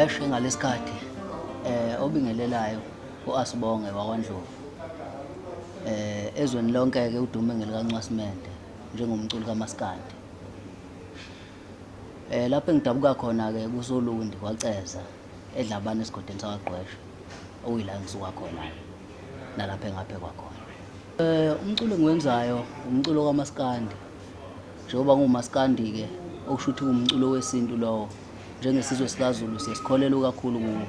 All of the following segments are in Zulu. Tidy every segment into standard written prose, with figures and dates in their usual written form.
phesheya ngalesikhathi obingelelayo uAsibonge wakwaNdlovu. Ezweni lonke ke udume ngelikaNcwasimende njengomculi kamaskandi. Lapho engidabuka khona ke kuSolundi kwaceza edlabana esigodini sakwaGqweshe okuyila ngisuka khona nalapha engaphe kwakhona. Umculo engiwenzayo umculo kamaskandi. Njengoba ngumaskandi ke okusho ukuthi umculo wesintu lowo njengesizwe sikaZulu sisikholelwa kakhulu kuwo.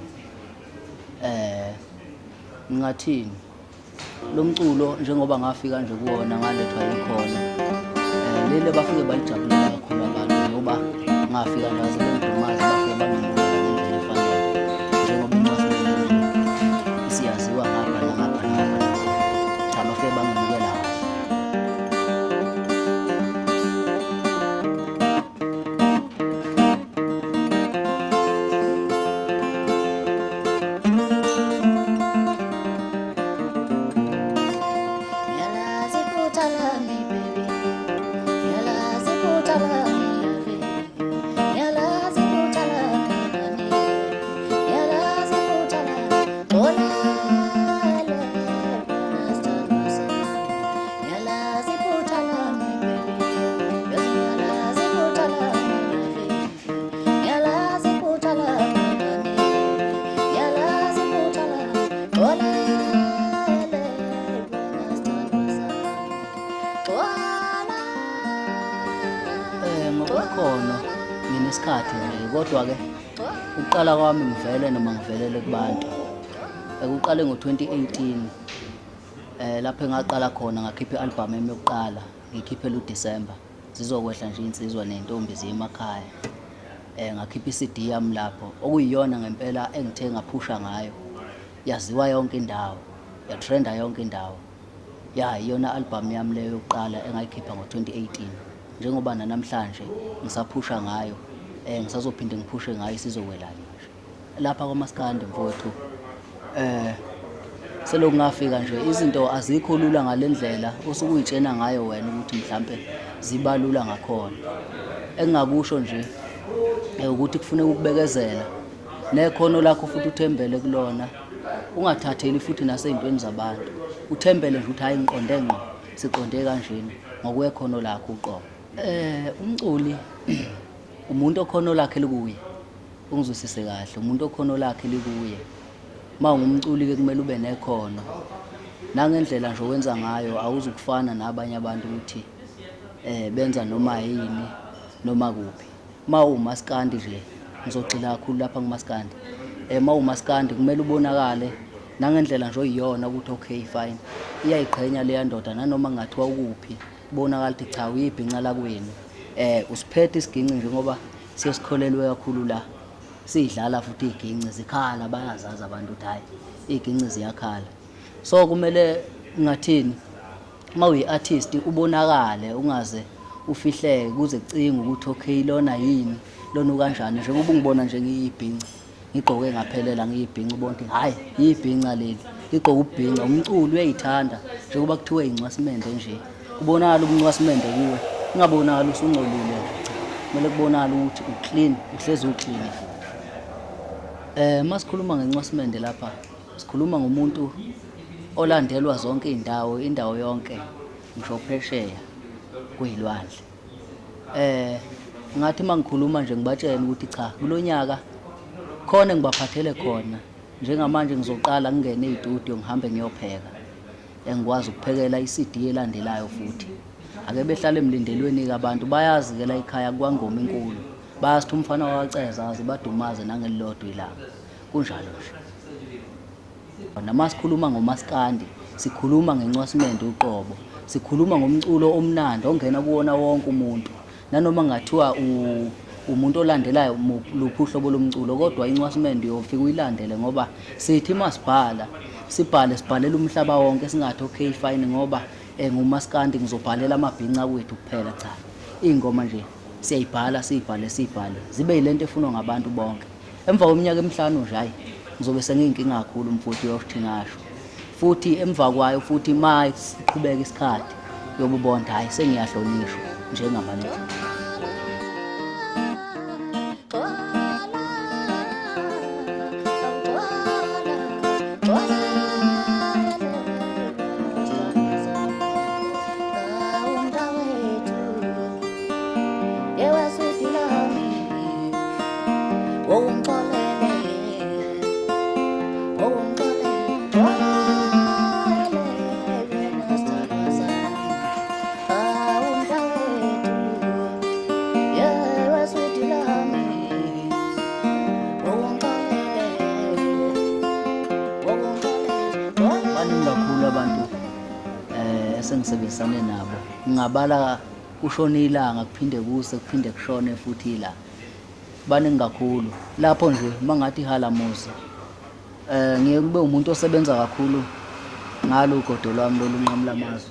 Ngingathini lo mculo njengoba ngafika nje kuwona ngalethwa yikhona leli bafike balijabulela kakhulu abantu ngoba ngafika nje asebengidumaza bafike bangibuka ngendlela efanele njengoba uNcwasimende siyaziwa ngapha nangapha cha bafike bangibukela kahle. Ngokukhono nginesikhathi nje kodwa ke ukuqala kwami ngivele noma ngivelele kubantu. Ukuqale ngo2018 lapho engaqala khona ngakhipha i-album yami yokuqala ngikhiphela uDisemba zizokwehla nje insizwa nentombi ziyemakhaya. Ngakhipha iCD yami lapho okuyiyona ngempela engithe ngaphusha ngayo. Yaziwa yonke indawo, yatrenda yonke indawo. Iyona album yami leyo yokuqala engayikhipha ngo2018. Njengoba namhlanje ngisaphusha ngayo ngisazophinde ngiphushe ngayo isizokwelana nje lapha kwaMaskandi mfowethu. Selokhu ngafika nje izinto azikho lula ngalendlela osukuyitshena ngayo wena ukuthi mhlambe zibalula ngakhona. Engingakusho nje ukuthi kufanele ukubekezela nekhono lakho futhi uthembele kulona, ungathatheli futhi nasezintweni zabantu. Uthembele nje ukuthi hayi ngiqonde ngqo siqonde kanjeni ngokwekhono lakho uqobo. Umculi umuntu okhono lakhe likuye. Ungizwisise kahle, umuntu okhono lakhe likuye. Mawungumculi ke kumele ube nekhono. Nangendlela nje owenza ngayo awuzukufana nabanye abantu ukuthi benza noma yini noma kuphi. Mawumaskandi nje ngizogxila kakhulu lapha kumaskandi. Mawumaskandi kumele ubonakale nangendlela nje oyiyona ukuthi okay fine. Iyayiqhenya leya ndoda nanoma ngathiwa ukuphi. Bonakala ukuthi cha uyibhinqa la kwenu. Usiphethe isiginci nje ngoba siyesikholelwe kakhulu la. Sidlala futhi iginci zikhala bayazazi abantu ukuthi hayi iginci ziyakhala. So kumele ngathini mawuyi-artist ubonakale ungaze ufihleke kuze kucinga ukuthi okay lona yini lona kanjani nje ngoba ungibona nje ngiyibhinqa ngigqoke ngaphelela ngiyibhinqa ubona ukuthi hayi yibhinqa leli igqoka ubhinqa umculi uyayithanda njengoba kuthiwe iNcwasimende nje. Kubonakala uNcwasimende kuwe ungabonakala usungcolile nje kumele kubonakala ukuthi uclean uhlezi uclean futhi. Masikhuluma ngeNcwasimende lapha sikhuluma ngomuntu olandelwa zonke indawo yonke ngisho phesheya kuyilwandle. Ngathi mangikhuluma nje ngibatshela ukuthi cha kulonyaka khona ngibaphathele khona njengamanje ngizoqala ngingene estudio ngihambe ngiyopheka. Engikwazi ukuphekela iCD elandelayo futhi. Ake behlale emlindelweni kabantu bayazi ke la ekhaya kwangoma inkulu. Bayazi ukuthi umfana waceza azibadumaze nangelilodwa ilanga. Kunjalo nje. Namasikhuluma ngomaskandi, sikhuluma ngeNcwasimende uqobo. Sikhuluma ngomculo omnandi ongena kuwona wonke umuntu. Nanoma ngathiwa umuntu olandelayo luphi uhlobo lomculo kodwa iNcwasimende uyofika uyilandele ngoba sithi masibhala sibhalela umhlaba wonke singathi okay fine ngoba ngumaskandi ngizobhalela amabhinqa kwethu kuphela cha. Ingoma nje siyayibhala sibhale zibe yilento efunwa ngabantu bonke. Emva kweminyaka emihlanu nje hayi ngizobe sengiyinkinga kakhulu mfowethu yokuthi ngasho. Futhi emva kwayo futhi siqhubeka isikhathi yobubona hayi sengiyahlonishwa njengabantu. sengisebenzisane nabo ngingabala kushona ilanga kuphinde kuse kuphinde kushone futhi ilanga baningi kakhulu lapho nje mangathi halamuzi ngeke kube umuntu osebenza kakhulu ngalo ugodo lwami lolunqamula amazwi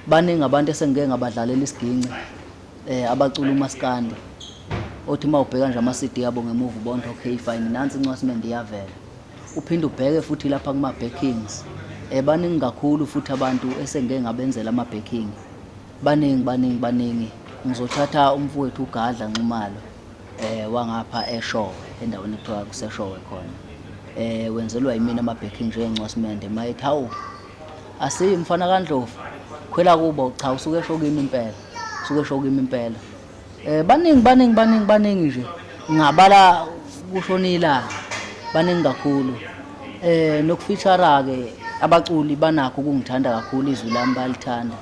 baningi abantu esengeke ngabadlalela isiginci abacula umaskandi othi mawubheka nje ama-CD yabo ngemuva ubona okay fine nansi incwasimende iyavela uphinde ubheke futhi lapha kuma-backings baningi kakhulu futhi abantu esengeke ngabenzela ama-backing baningi ngizothatha umfowethu uGadla Nxumalo wangapha eShowe endaweni ekuthiwa kuseShowe khona wenzelwa yimina ama-backing njengencwasimende mayethi hawu asimfana kaNdlovu khwela kubo cha usuke eshokimi impela baningi nje ngingabala kushona ilanga baningi kakhulu nokufeature-ke abaculi banakho ukungithanda kakhulu izwi lami balithanda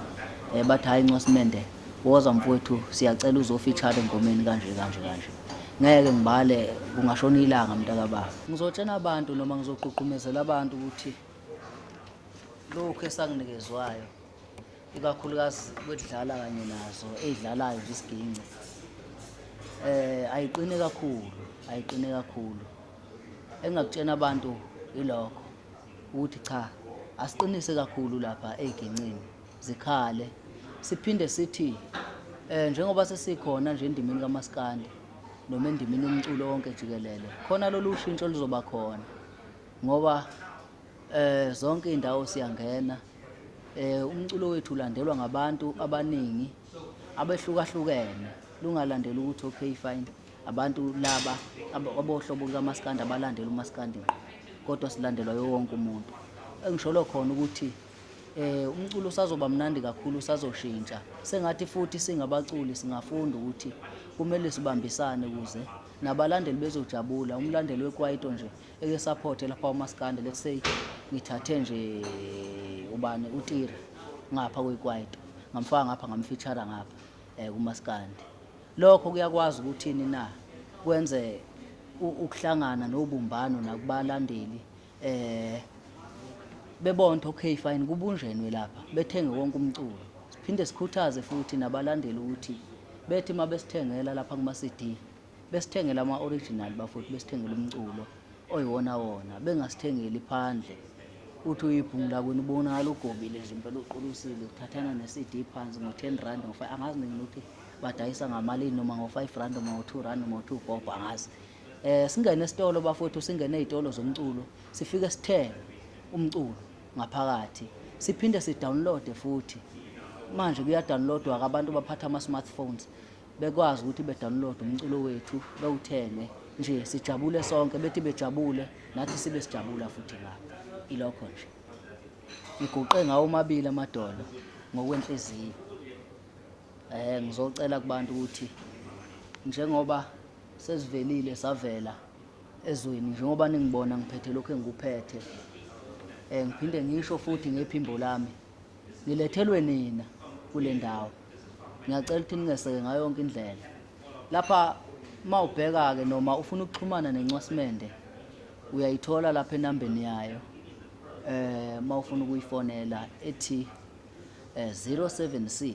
bathi hayi Ncwasimende woza mfowethu siyacela uzofeature engomeni kanje ngeke ngibale kungashona ilanga mntakababa ngizotshena abantu noma ngizoqhuqhumezela abantu ukuthi lokho esanginikezwayo ikakhulukazi kwedlala kanye nazo ezidlalayo nje isiginci ayiqine kakhulu engakutshena abantu ilokho ukuthi cha asiqinise kakhulu lapha ezigincini zikhale siphinde sithi njengoba sesikhona nje endimini kamaskandi noma endimini umculo wonke jikelele khona lolu shintsho lizoba khona ngoba zonke indawo siyangena umculo wethu ulandelwa ngabantu abaningi abehlukahlukene lungalandela ukuthi okay fine abantu laba abohlobo likaMaskandi abalandela uMaskandi kodwa silandelwa yonke umuntu engisholo khona ukuthi umculo usazoba mnandi kakhulu usazoshintsha sengathi futhi singabaculi singafunda ukuthi kumele sibambisane ukuze nabalandeli bezojabula umlandeli wekwaito nje eke support lapha uMaskandi let's say ngithathe nje ubani uTira ngapha kwekwaito ngamfaka ngapha ngamfeature ngapha kuMaskandi lokho kuyakwazi ukuthini na kwenze ukuhlangana nobumbano nakubalandeli bebona okay fine kubunjenwe lapha bethenge wonke umculo siphinde sikhuthaze futhi nabalandeli ukuthi bethi mabesithengela lapha kuma-CD besithengela ama-original bafuthi besithengela umculo oyiwona bengasithengeli phandle uthi uyibhungula kwena ubonakala ugobile nje impela uqulusile uthathana ne-CD phansi ngo-10 rand angazi nini ukuthi badayisa ngamalini noma ngo-5 rand noma ngo-2 rand noma ngo-2 bob angazi singene esitolo bafowethu singene ezitolo zomculo sifike sithenge umculo ngaphakathi siphinde sidownload futhi manje kuyadownloadwa abantu baphatha ama-smartphones bekwazi ukuthi bedownload umculo wethu bewuthenge nje sijabule sonke bethi bejabule nathi sibe sijabula futhi ngapha ilokho nje ngiguqe ngawo omabili amadolo ngokwenhliziyo ngizocela kubantu ukuthi njengoba sesivelile savela ezweni njengoba ningibona ngiphethe lokho engikuphethe ngiphinde ngisho futhi ngephimbo lami nilethelwe nina kule ndawo ngiyacela ukuthi ningeseke ngayo yonke indlela lapha mawubheka-ke noma ufuna ukuxhumana nencwasimende uyayithola lapha enambeni yayo mawufuna ukuyifonela ethi 076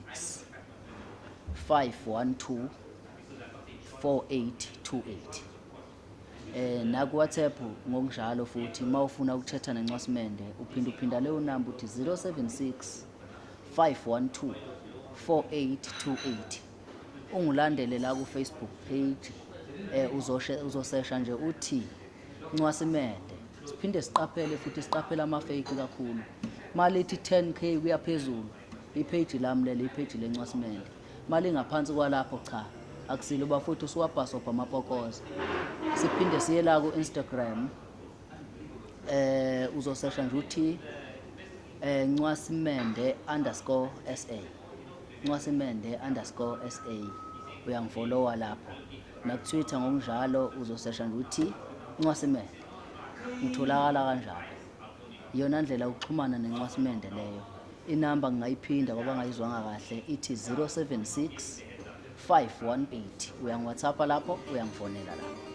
512 4828 naku WhatsApp ngokunjalo futhi mawufuna ukuthetha nencwasimende uphinda leyo namba uthi 076 512 4828 ungilandele la ku Facebook page uzosesha nje uthi Ncwasimende siphinde siqaphele futhi siqaphela ama-fake kakhulu malithi 10k kuya phezulu ipage lami leli ipage lencwasimende mali ngaphansi kwalapho cha akusilo bafuthi usuwabhasobha amapokoza siphinde siye la ku Instagram uzosesha nje uthi Ncwasimende_SA Ncwasimende_SA uyangifollowa lapho naku-Twitter ngokunjalo uzosesha nje uthi Ncwasimende ngitholakala kanjalo iyona ndlela ukuxhumana nencwasimende leyo inamba ngingayiphinda ngoba ngayizwanga kahle ithi 076 518 uyangi-WhatsApp lapho uyangifonela lapho